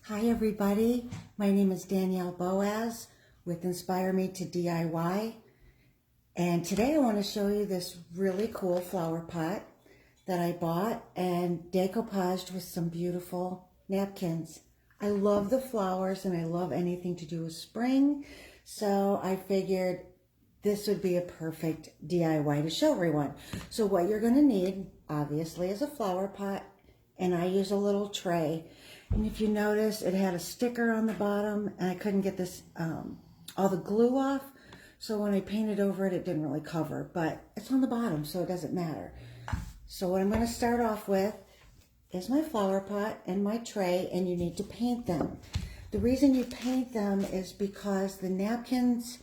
Hi everybody, my name is Danielle Boaz with Inspire Me to DIY, and today I want to show you this really cool flower pot that I bought and decoupaged with some beautiful napkins. I love the flowers and I love anything to do with spring, so I figured this would be a perfect DIY to show everyone. So what you're going to need, obviously, is a flower pot, and I use a little tray. And if you notice, it had a sticker on the bottom, and I couldn't get this all the glue off. So when I painted over it, it didn't really cover, but it's on the bottom, so it doesn't matter. So what I'm going to start off with is my flower pot and my tray, and you need to paint them. The reason you paint them is because the napkins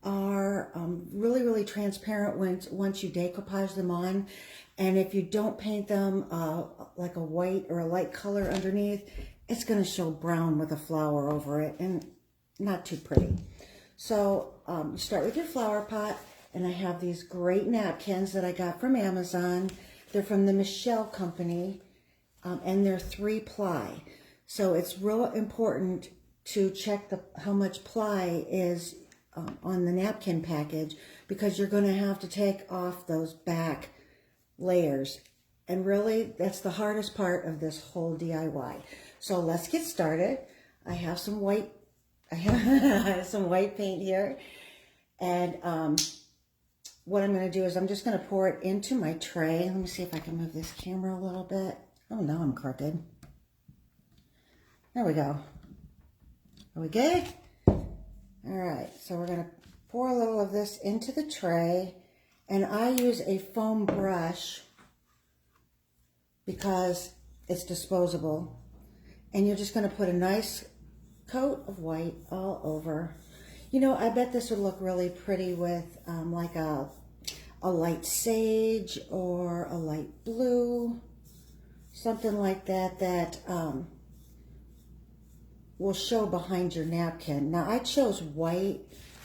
are really transparent once you decoupage them on, and if you don't paint them like a white or a light color underneath, it's going to show brown with a flower over it and not too pretty. So you start with your flower pot, and I have these great napkins that I got from Amazon. They're from the Michelle company, and they're 3-ply. So it's real important to check how much ply is on the napkin package, because you're going to have to take off those back layers. And really, that's the hardest part of this whole DIY. So let's get started. I have some white, some white paint here. And what I'm going to do is I'm just going to pour it into my tray. Let me see if I can move this camera a little bit. Oh, no, I'm crooked. There we go. Are we good? All right, so we're going to pour a little of this into the tray. And I use a foam brush because it's disposable. And you're just going to put a nice coat of white all over. You know, I bet this would look really pretty with like a light sage or a light blue, something like that, that will show behind your napkin. Now, I chose white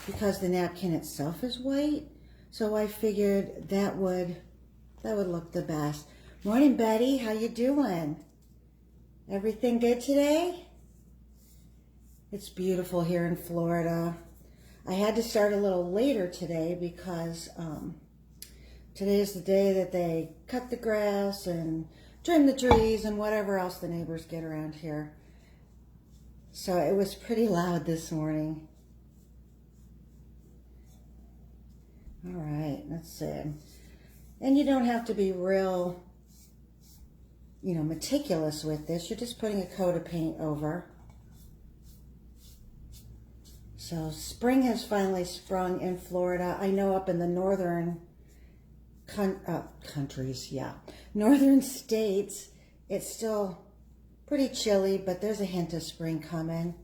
because the napkin itself is white, so I figured that would look the best. Morning, Betty. How you doing? Everything good today? It's beautiful here in Florida. I had to start a little later today because today is the day that they cut the grass and trim the trees and whatever else the neighbors get around here. So it was pretty loud this morning. All right, let's see. And you don't have to be real, meticulous with this. You're just putting a coat of paint over. So spring has finally sprung in Florida. I know up in the northern countries, northern states, it's still pretty chilly, but there's a hint of spring coming.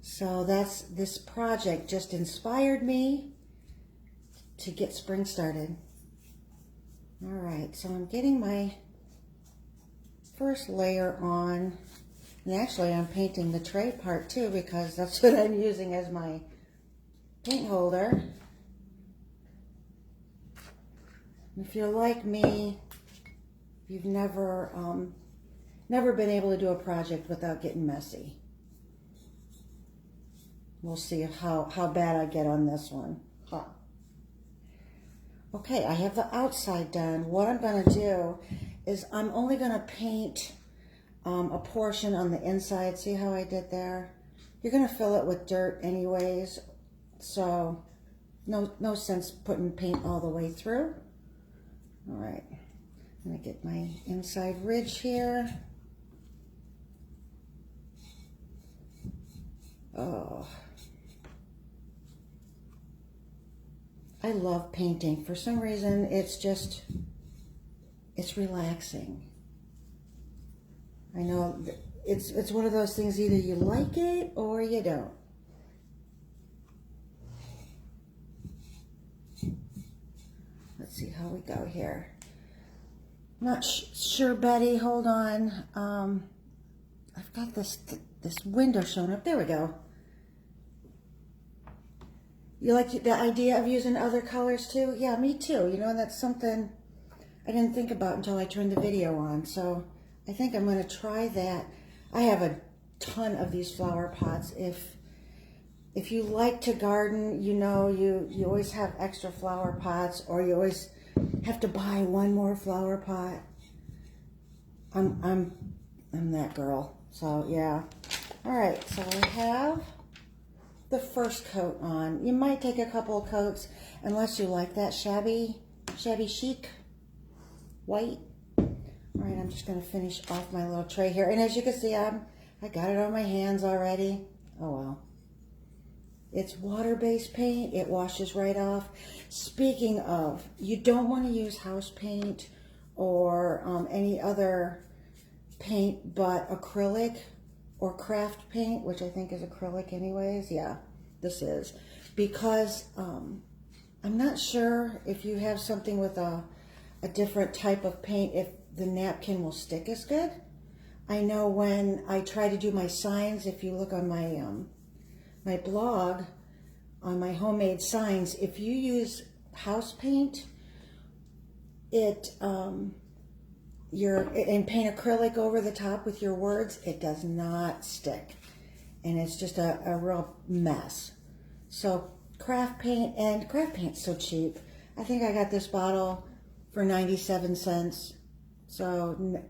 So this project just inspired me to get spring started. All right, so I'm getting my first layer on, and actually I'm painting the tray part too, because that's what I'm using as my paint holder. If you're like me, you've never been able to do a project without getting messy. We'll see how bad I get on this one. Huh. Okay, I have the outside done. What I'm going to do is I'm only going to paint a portion on the inside. See how I did there? You're going to fill it with dirt anyways, so no sense putting paint all the way through. All right, I'm going to get my inside ridge here. Oh, I love painting. For some reason, it's relaxing. I know it's one of those things, either you like it or you don't. Let's see how we go here. I'm not sure, Betty. Hold on. I've got this window showing up. There we go. You like the idea of using other colors too? Yeah, me too. That's something I didn't think about until I turned the video on. So I think I'm going to try that. I have a ton of these flower pots. If you like to garden, you know, you always have extra flower pots, or you always have to buy one more flower pot. I'm that girl. So yeah. All right, so I have the first coat on. You might take a couple of coats unless you like that shabby chic white. All right, I'm just gonna finish off my little tray here. And as you can see, I got it on my hands already. Oh well. It's water-based paint. It washes right off. Speaking of, you don't want to use house paint or any other paint but acrylic or craft paint, which I think is acrylic anyways. Yeah, this is. Because I'm not sure if you have something with a different type of paint, if the napkin will stick as good. I know when I try to do my signs, if you look on my my blog, on my homemade signs, if you use house paint, and paint acrylic over the top with your words, it does not stick. And it's just a real mess. So craft paint's so cheap. I think I got this bottle for 97 cents. So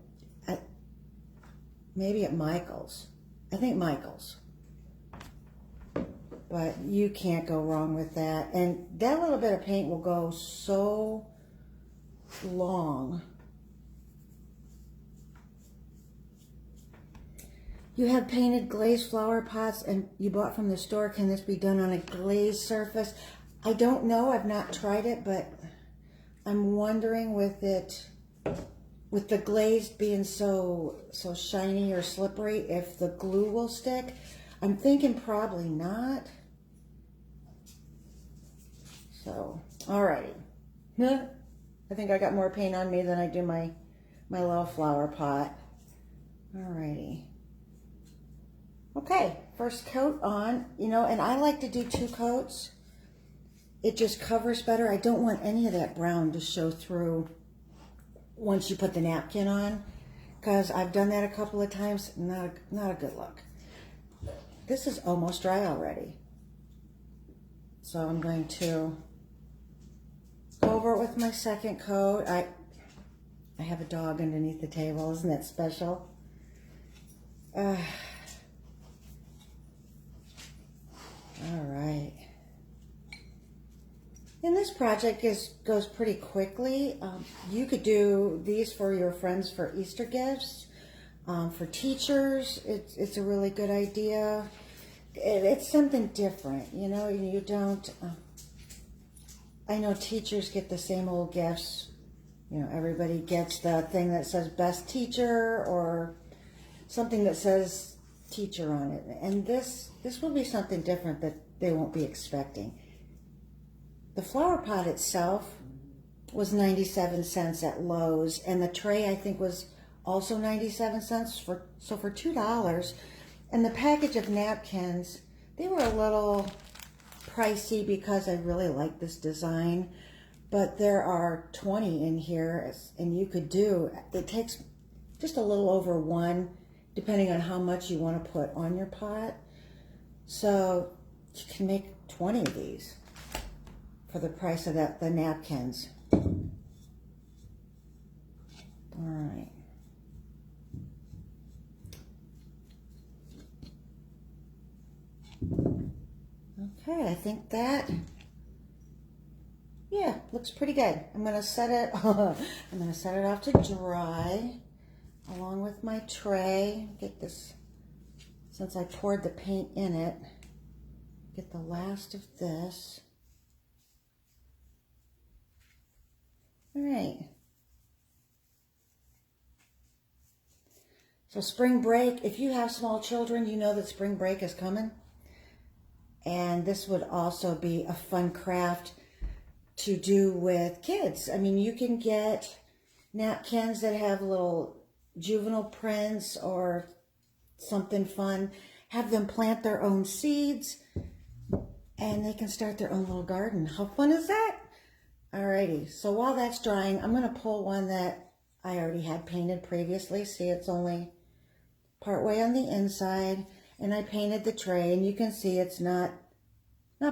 maybe at Michael's. I think Michael's. But you can't go wrong with that. And that little bit of paint will go so long. You have painted glazed flower pots and you bought from the store. Can this be done on a glazed surface? I don't know. I've not tried it, but I'm wondering with the glazed being so shiny or slippery, if the glue will stick. I'm thinking probably not. So, alrighty. I think I got more paint on me than I do my little flower pot. Alrighty. Okay, first coat on, you know, and I like to do 2 coats. It just covers better. I don't want any of that brown to show through once you put the napkin on, because I've done that a couple of times. Not a good look. This is almost dry already. So I'm going to go over it with my second coat. I have a dog underneath the table. Isn't that special? All right. And this project goes pretty quickly. You could do these for your friends for Easter gifts. For teachers, it's a really good idea. It's something different, you know. You don't. I know teachers get the same old gifts. You know, everybody gets the thing that says best teacher or something that says teacher on it. And this will be something different that they won't be expecting. The flower pot itself was 97 cents at Lowe's, and the tray I think was also 97 cents for $2. And the package of napkins, they were a little pricey because I really like this design, but there are 20 in here, and you could do, it takes just a little over 1, depending on how much you want to put on your pot. So you can make 20 of these for the price of the napkins. All right. Okay, I think that, yeah, looks pretty good. I'm gonna set it off to dry along with my tray. Get this, since I poured the paint in it, get the last of this. All right. So spring break, if you have small children, you know that spring break is coming. And this would also be a fun craft to do with kids. I mean, you can get napkins that have little juvenile prints or something fun. Have them plant their own seeds and they can start their own little garden. How fun is that? Alrighty, so while that's drying, I'm going to pull one that I already had painted previously. See, it's only partway on the inside, and I painted the tray, and you can see it's not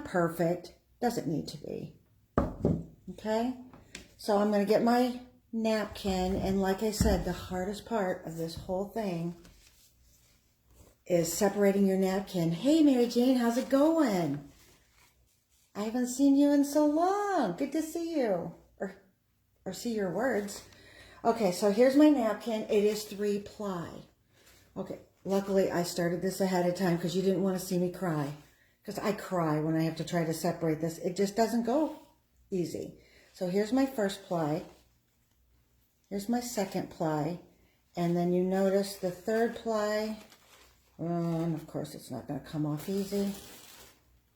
perfect. Doesn't need to be. Okay, so I'm going to get my napkin, and like I said, the hardest part of this whole thing is separating your napkin. Hey, Mary Jane, how's it going? I haven't seen you in so long. Good to see you, or see your words. Okay, so here's my napkin. It is 3-ply. Okay, luckily I started this ahead of time because you didn't want to see me cry. Because I cry when I have to try to separate this. It just doesn't go easy. So here's my first ply. Here's my second ply. And then you notice the third ply. And of course it's not going to come off easy.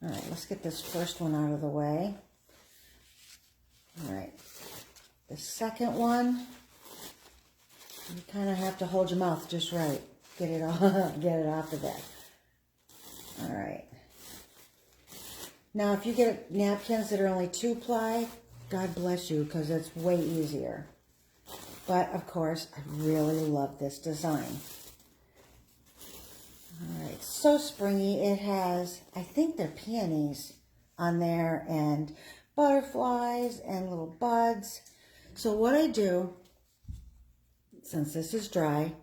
All right, let's get this first one out of the way. All right, the second one, you kind of have to hold your mouth just right. Get it off of there. All right. Now, if you get napkins that are only 2-ply, God bless you, because it's way easier. But, of course, I really love this design. All right, so springy. It has, I think they're peonies on there, and butterflies and little buds. So what I do, since this is dry,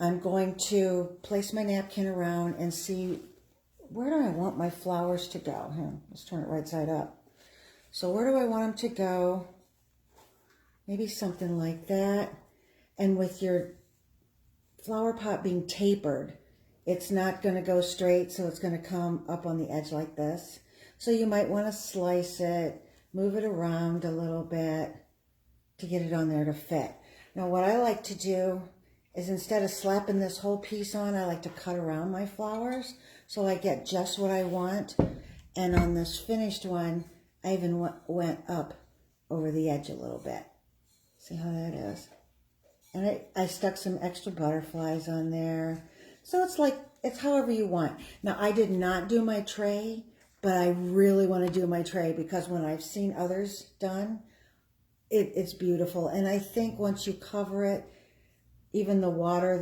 I'm going to place my napkin around and see where do I want my flowers to go. Here, let's turn it right side up. So where do I want them to go? Maybe something like that. And with your flower pot being tapered, it's not going to go straight, so it's going to come up on the edge like this. So you might want to slice it, move it around a little bit to get it on there to fit. Now what I like to do is, instead of slapping this whole piece on, I like to cut around my flowers so I get just what I want. And on this finished one, I even went up over the edge a little bit. See how that is? And I stuck some extra butterflies on there. So it's like, it's however you want. Now, I did not do my tray, but I really want to do my tray because when I've seen others done, it's beautiful. And I think once you cover it, even the water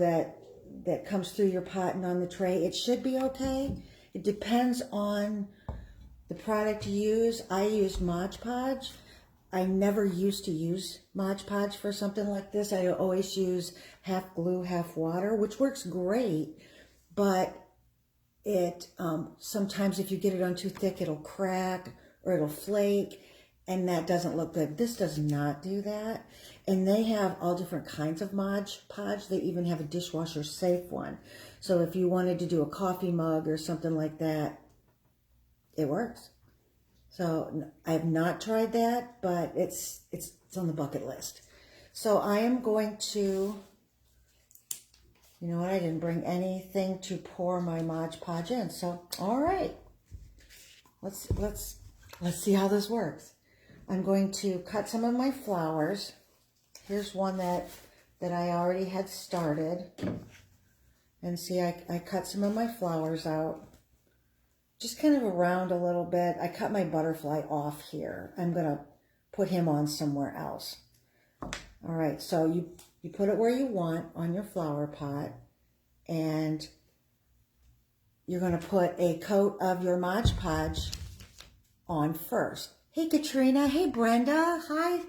that comes through your pot and on the tray, it should be okay. It depends on the product you use. I use Modge Podge. I never used to use Modge Podge for something like this. I always use half glue, half water, which works great, but it sometimes if you get it on too thick, it'll crack or it'll flake, and that doesn't look good. This does not do that. And they have all different kinds of Modge Podge. They even have a dishwasher safe one. So if you wanted to do a coffee mug or something like that, it works. So I have not tried that, but it's on the bucket list. So I am going to, you know what, I didn't bring anything to pour my Modge Podge in. So, all right, let's see how this works. I'm going to cut some of my flowers. Here's one that I already had started. And see, I cut some of my flowers out. Just kind of around a little bit. I cut my butterfly off here. I'm going to put him on somewhere else. All right, so you put it where you want on your flower pot. And you're going to put a coat of your Modge Podge on first. Hey, Katrina. Hey, Brenda. Hi.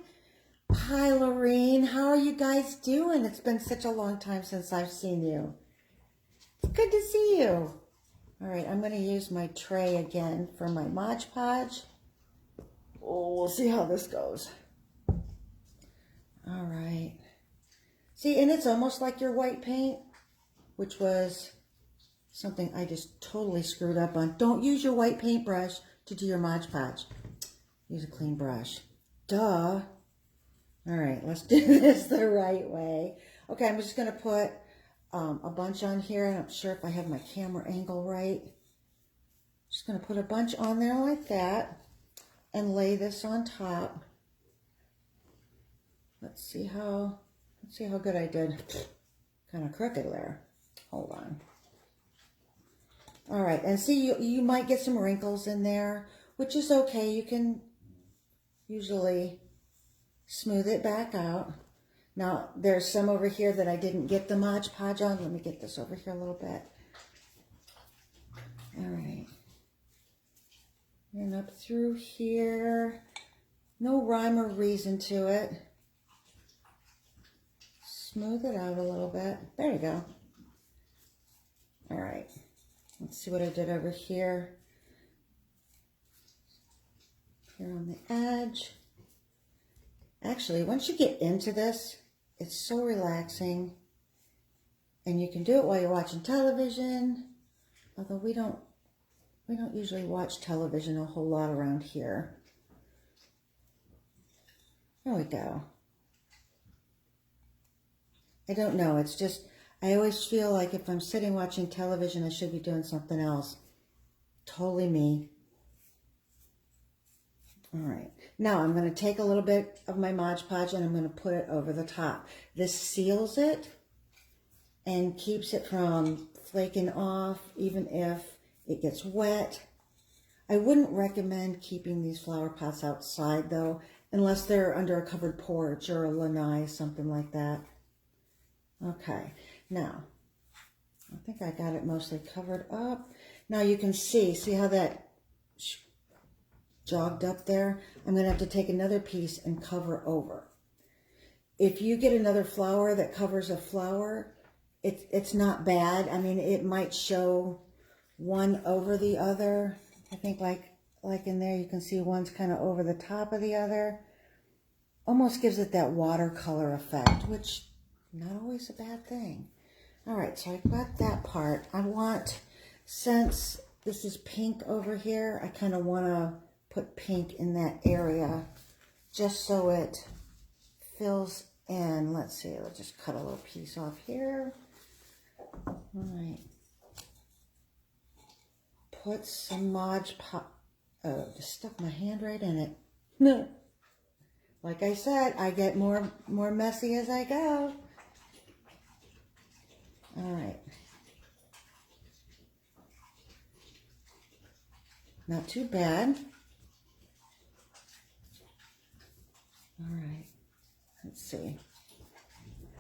Hi, Lorene. How are you guys doing? It's been such a long time since I've seen you. It's good to see you. All right, I'm going to use my tray again for my Modge Podge. Oh, we'll see how this goes. All right. See, and it's almost like your white paint, which was something I just totally screwed up on. Don't use your white paintbrush to do your Modge Podge. Use a clean brush. Duh. All right, let's do this the right way. Okay, I'm just going to put a bunch on here. I'm not sure if I have my camera angle right. Just going to put a bunch on there like that and lay this on top. Let's see how good I did. Kind of crooked there. Hold on. All right, and see, you might get some wrinkles in there, which is okay. You can usually smooth it back out. Now, there's some over here that I didn't get the Modge Podge on. Let me get this over here a little bit. All right. And up through here. No rhyme or reason to it. Smooth it out a little bit. There you go. All right. Let's see what I did over here. Here on the edge. Actually, once you get into this, it's so relaxing. And you can do it while you're watching television. Although we don't usually watch television a whole lot around here. There we go. I don't know. It's just, I always feel like if I'm sitting watching television, I should be doing something else. Totally me. All right. Now I'm going to take a little bit of my Modge Podge and I'm going to put it over the top. This seals it and keeps it from flaking off even if it gets wet. I wouldn't recommend keeping these flower pots outside though, unless they're under a covered porch or a lanai, something like that. Okay, now, I think I got it mostly covered up. Now you can see how that jogged up there? I'm going to have to take another piece and cover over. If you get another flower that covers a flower, it's not bad. I mean, it might show one over the other. I think like in there, you can see one's kind of over the top of the other. Almost gives it that watercolor effect, which not always a bad thing. All right, so I've got that part. I want, since this is pink over here, I kind of want to put pink in that area just so it fills in. Let's see, let's just cut a little piece off here. All right. Put some Modge Podge. Oh, just stuck my hand right in it. No. Like I said, I get more messy as I go. All right. Not too bad. All right. Let's see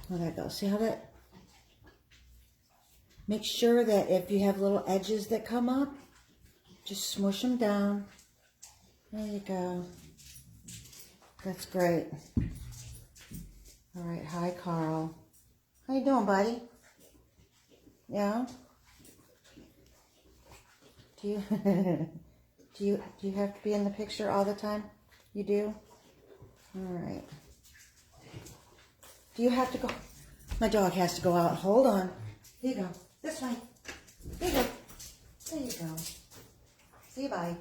how that goes. See how that... Make sure that if you have little edges that come up, just smush them down. There you go. That's great. All right. Hi, Carl. How you doing, buddy? Yeah? Do you do you have to be in the picture all the time? You do? All right. Do you have to go? My dog has to go out. Hold on. Here you go. This way. Here you go. There you go. Say bye.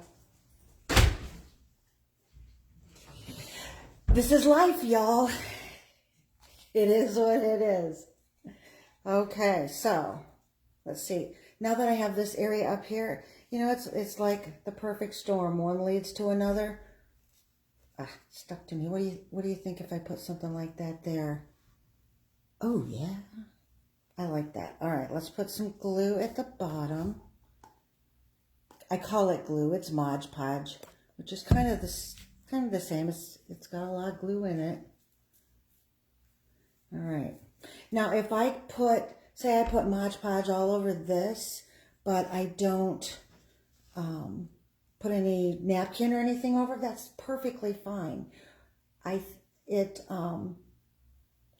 This is life, y'all. It is what it is. Okay, so let's see. Now that I have this area up here, you know, it's like the perfect storm. One leads to another. Ah, stuck to me. What do you think if I put something like that there? Oh yeah, I like that. All right, let's put some glue at the bottom. I call it glue. It's Modge Podge, which is kind of the same. It's got a lot of glue in it. All right. Now, if I put, say I put Modge Podge all over this, but I don't put any napkin or anything over, that's perfectly fine.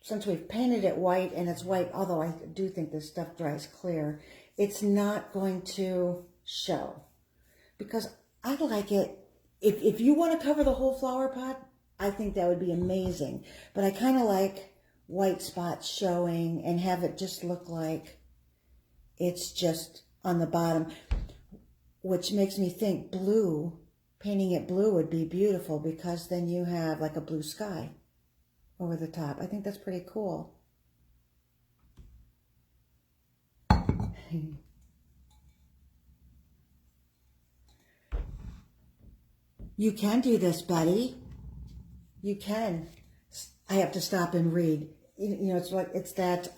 Since we've painted it white and it's white, although I do think this stuff dries clear, it's not going to show. Because I like it, if you want to cover the whole flower pot, I think that would be amazing. But I kind of like white spots showing and have it just look like it's just on the bottom, which makes me think blue, painting it blue would be beautiful because then you have like a blue sky over the top. I think that's pretty cool. You can do this, buddy. You can. I have to stop and read. You know, it's that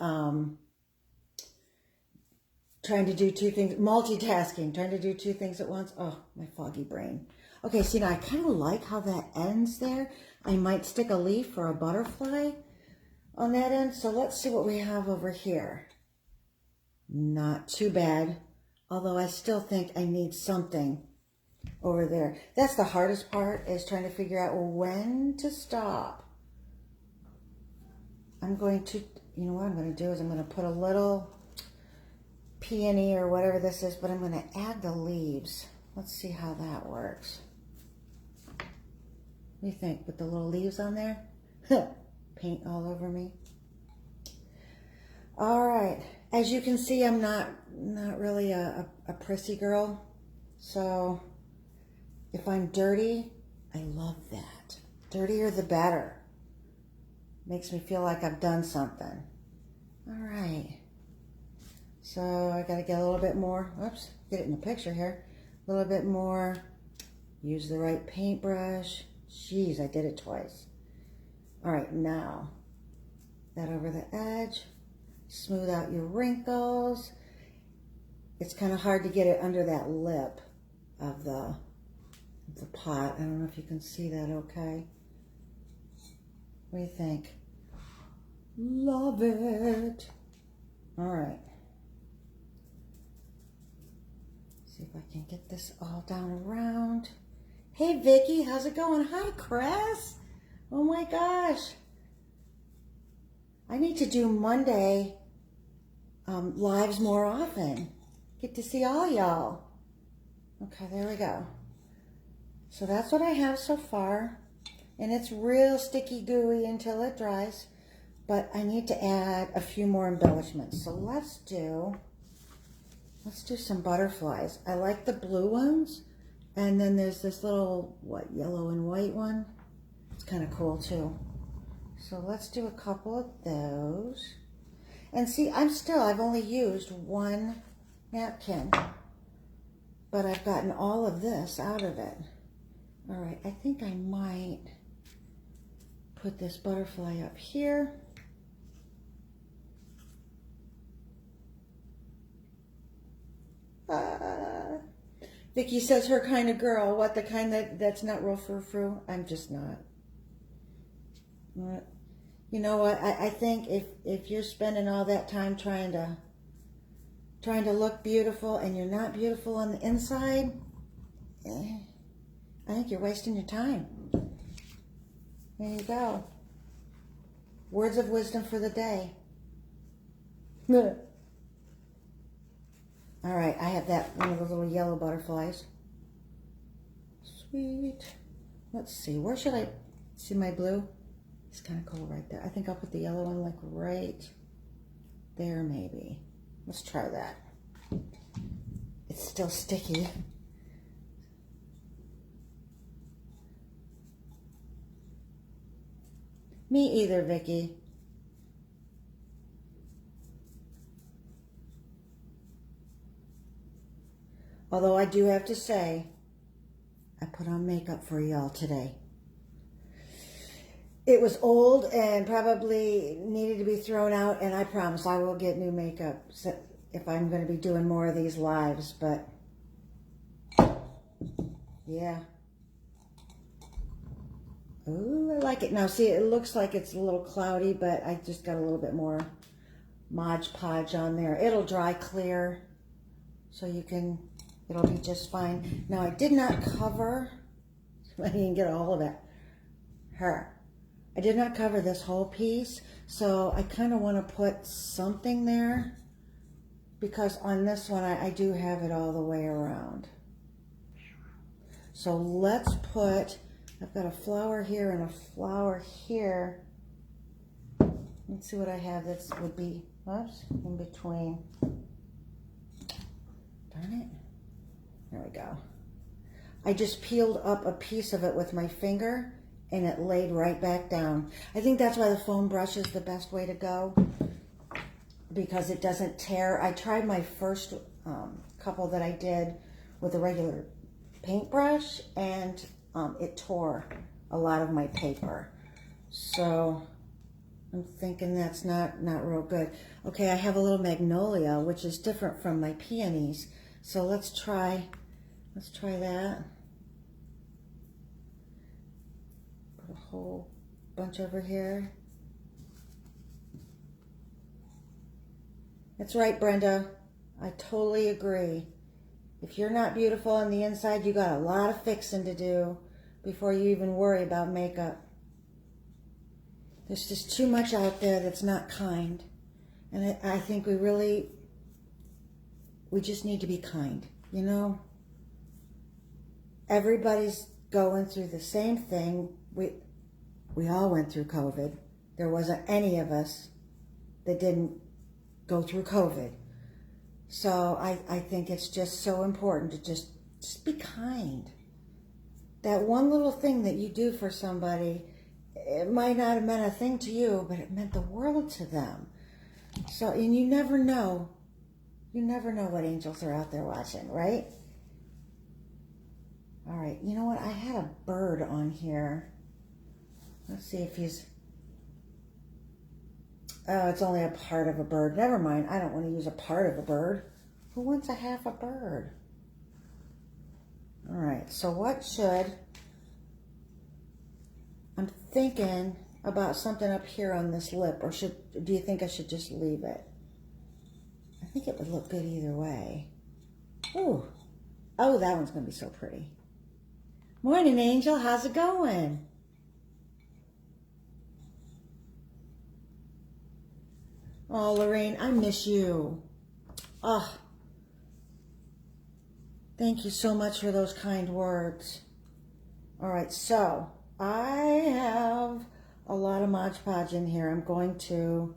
trying to do two things, multitasking, trying to do two things at once. Oh, my foggy brain. Okay, so now I kind of like how that ends there. I might stick a leaf or a butterfly, on that end. So let's see what we have over here. Not too bad, although I still think I need something over there. That's the hardest part, is trying to figure out when to stop. I'm going to, you know what I'm going to do is I'm going to put a little peony or whatever this is, but I'm going to add the leaves. Let's see how that works. What do you think? With the little leaves on there? Paint all over me. All right. As you can see, I'm not really a prissy girl. So if I'm dirty, I love that. Dirtier the better. Makes me feel like I've done something. All right. So I got to get a little bit more. Oops, get it in the picture here. A little bit more. Use the right paintbrush. Jeez, I did it twice. All right, now that over the edge. Smooth out your wrinkles. It's kind of hard to get it under that lip of the pot. I don't know if you can see that okay. What do you think? Love it. All right. See if I can get this all down around. Hey, Vicky, how's it going? Hi, Cress. Oh my gosh. I need to do Monday lives more often. Get to see all y'all. Okay, there we go. So that's what I have so far. And it's real sticky gooey until it dries. But I need to add a few more embellishments. So let's do some butterflies. I like the blue ones. And then there's this little, yellow and white one. It's kind of cool too. So let's do a couple of those. And see, I've only used one napkin, but I've gotten all of this out of it. All right, I think I might put this butterfly up here. Vicky says her kind of girl. What, the kind that's not real frou-frou? I'm just not. You know what? I think if you're spending all that time trying to look beautiful and you're not beautiful on the inside, I think you're wasting your time. There you go. Words of wisdom for the day. All right, I have that one of the little yellow butterflies. Sweet. Let's see. Where should I see my blue? It's kind of cool right there. I think I'll put the yellow one like right there maybe. Let's try that. It's still sticky. Me either, Vicky. Although I do have to say, I put on makeup for y'all today. It was old and probably needed to be thrown out, and I promise I will get new makeup if I'm going to be doing more of these lives, but yeah. Ooh, I like it. Now see, it looks like it's a little cloudy, but I just got a little bit more Modge Podge on there. It'll dry clear, so it'll be just fine. Now I did not cover, I didn't get all of it. I did not cover this whole piece, so I kind of want to put something there because on this one I do have it all the way around. So let's put, I've got a flower here and a flower here. Let's see what I have that would be, oops, in between. Darn it. There we go. I just peeled up a piece of it with my finger and it laid right back down. I think that's why the foam brush is the best way to go because it doesn't tear. I tried my first couple that I did with a regular paintbrush and it tore a lot of my paper. So I'm thinking that's not real good. Okay, I have a little magnolia, which is different from my peonies. So let's try that. Put a whole bunch over here. That's right, Brenda. I totally agree. If you're not beautiful on the inside, you got a lot of fixing to do before you even worry about makeup. There's just too much out there that's not kind. And I think we just need to be kind, you know? Everybody's going through the same thing. We all went through COVID. There wasn't any of us that didn't go through COVID. So I think it's just so important to just be kind. That one little thing that you do for somebody, it might not have meant a thing to you, but it meant the world to them. So, and you never know what angels are out there watching, right? All right, you know what? I had a bird on here. Let's see if he's... Oh, it's only a part of a bird. Never mind. I don't want to use a part of a bird. Who wants a half a bird? All right, so what should... I'm thinking about something up here on this lip, or do you think I should just leave it? I think it would look good either way. Ooh. Oh, that one's going to be so pretty. Morning, Angel. How's it going? Oh, Lorraine, I miss you. Oh, thank you so much for those kind words. All right, so I have a lot of Modge Podge in here. I'm going to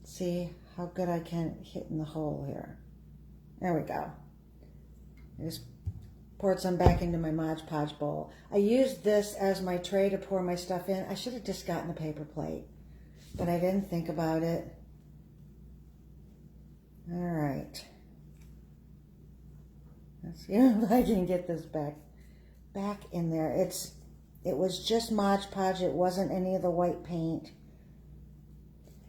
see how good I can hit in the hole here. There we go. I just poured some back into my Modge Podge bowl. I used this as my tray to pour my stuff in. I should have just gotten a paper plate, but I didn't think about it. All right. Let's see if I can get this back in there. It was just Modge Podge. It wasn't any of the white paint.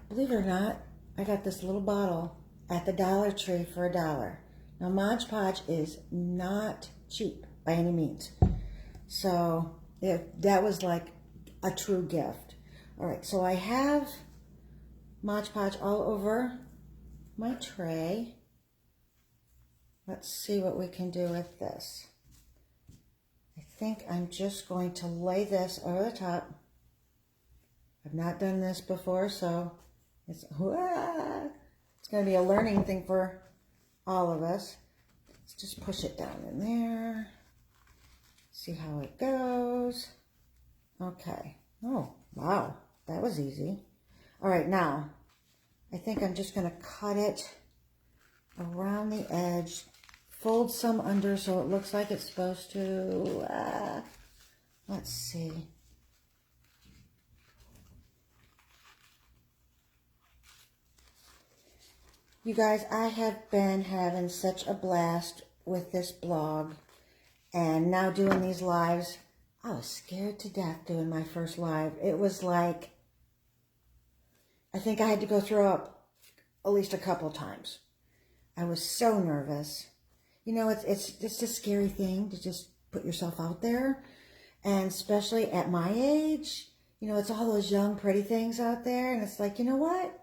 Believe it or not, I got this little bottle at the Dollar Tree for $1. Now, Modge Podge is not cheap by any means. So that was like a true gift. All right, so I have Modge Podge all over my tray. Let's see what we can do with this. I think I'm just going to lay this over the top. I've not done this before, so it's going to be a learning thing for all of us. Let's just push it down in there. See how it goes. Okay. Oh, wow. That was easy. All right, now, I think I'm just going to cut it around the edge. Fold some under so it looks like it's supposed to. Let's see. You guys, I have been having such a blast with this blog and now doing these lives. I was scared to death doing my first live. It was like, I think I had to go throw up at least a couple of times. I was so nervous. You know, it's just a scary thing to just put yourself out there. And especially at my age, you know, it's all those young, pretty things out there. And it's like, you know what?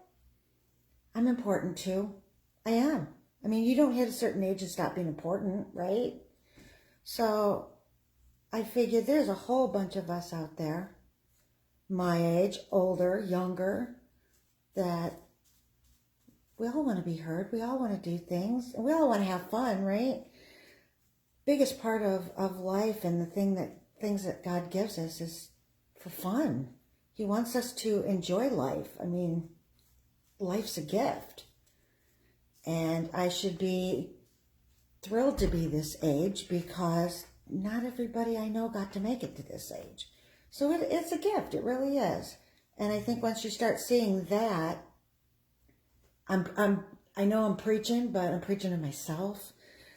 I'm important too. I am. I mean, you don't hit a certain age and stop being important, right? So I figured there's a whole bunch of us out there, my age, older, younger, that we all want to be heard. We all want to do things. And we all want to have fun, right? Biggest part of life and the things that God gives us is for fun. He wants us to enjoy life. I mean, life's a gift. And I should be thrilled to be this age because not everybody I know got to make it to this age. So it's a gift. It really is. And I think once you start seeing that, I know I'm preaching, but I'm preaching to myself.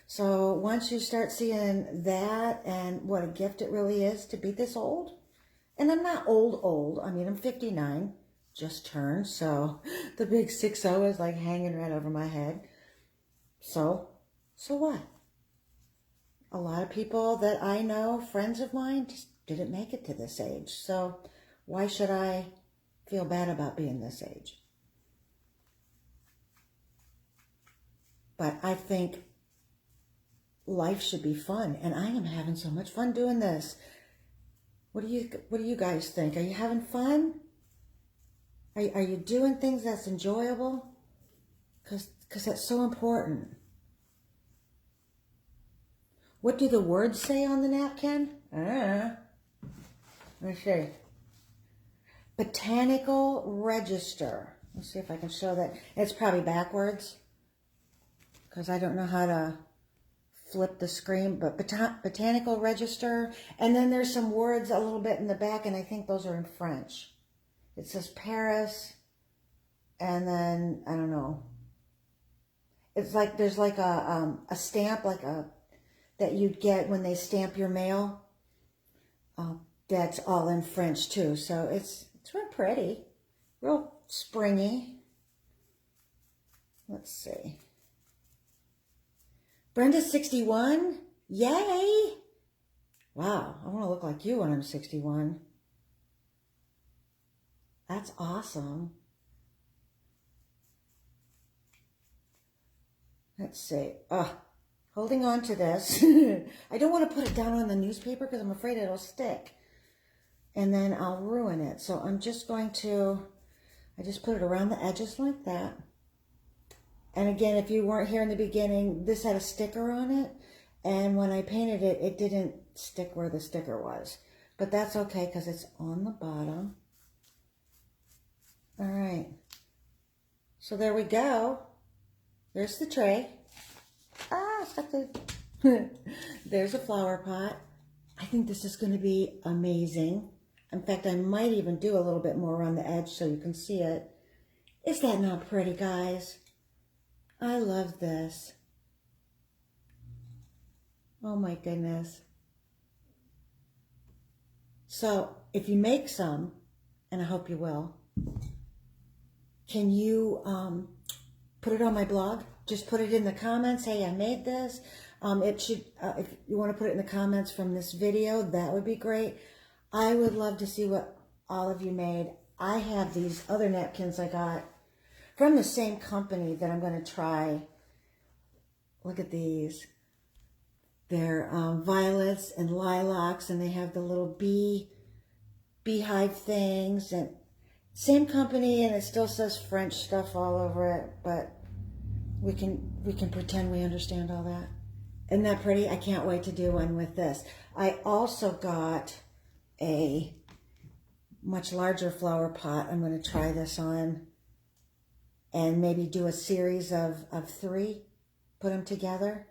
So once you start seeing that and what a gift it really is to be this old, and I'm not old. I mean, I'm 59, just turned, so the big 60 is like hanging right over my head. So what? A lot of people that I know, friends of mine, just didn't make it to this age. So why should I feel bad about being this age? but I think life should be fun, and I am having so much fun doing this. What do you guys think? Are you having fun? Are you doing things that's enjoyable? Because that's so important. What do the words say on the napkin? Let me see. Botanical Register. Let's see if I can show that. It's probably backwards because I don't know how to flip the screen, but Botanical Register. And then there's some words a little bit in the back, and I think those are in French. It says Paris, and then, I don't know. It's like, there's like a stamp, like that you'd get when they stamp your mail. That's all in French too. So it's real pretty, real springy. Let's see. Brenda's 61. Yay! Wow, I want to look like you when I'm 61. That's awesome. Let's see. Holding on to this. I don't want to put it down on the newspaper because I'm afraid it'll stick. And then I'll ruin it. So I'm just going to, I just put it around the edges like that. And again, if you weren't here in the beginning, this had a sticker on it. And when I painted it, it didn't stick where the sticker was. But that's okay because it's on the bottom. All right. So there we go. There's the tray. Stuck the... There's a flower pot. I think this is going to be amazing. In fact, I might even do a little bit more around the edge so you can see it. Is that not pretty, guys? I love this. Oh my goodness. So if you make some, and I hope you will, can you put it on my blog? Just put it in the comments. Hey, I made this. It should, if you want to put it in the comments from this video, that would be great. I would love to see what all of you made. I have these other napkins I got from the same company that I'm going to try. Look at these. They're violets and lilacs, and they have the little beehive things, and same company, and it still says French stuff all over it, but we can pretend we understand all that. Isn't that pretty? I can't wait to do one with this. I also got a much larger flower pot. I'm going to try this on and maybe do a series of 3, put them together.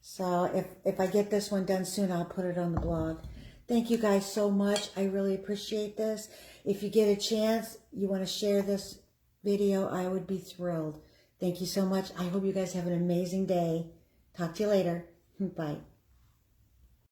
So if I get this one done soon, I'll put it on the blog. Thank you guys so much. I really appreciate this. If you get a chance, you want to share this video, I would be thrilled. Thank you so much. I hope you guys have an amazing day. Talk to you later. Bye.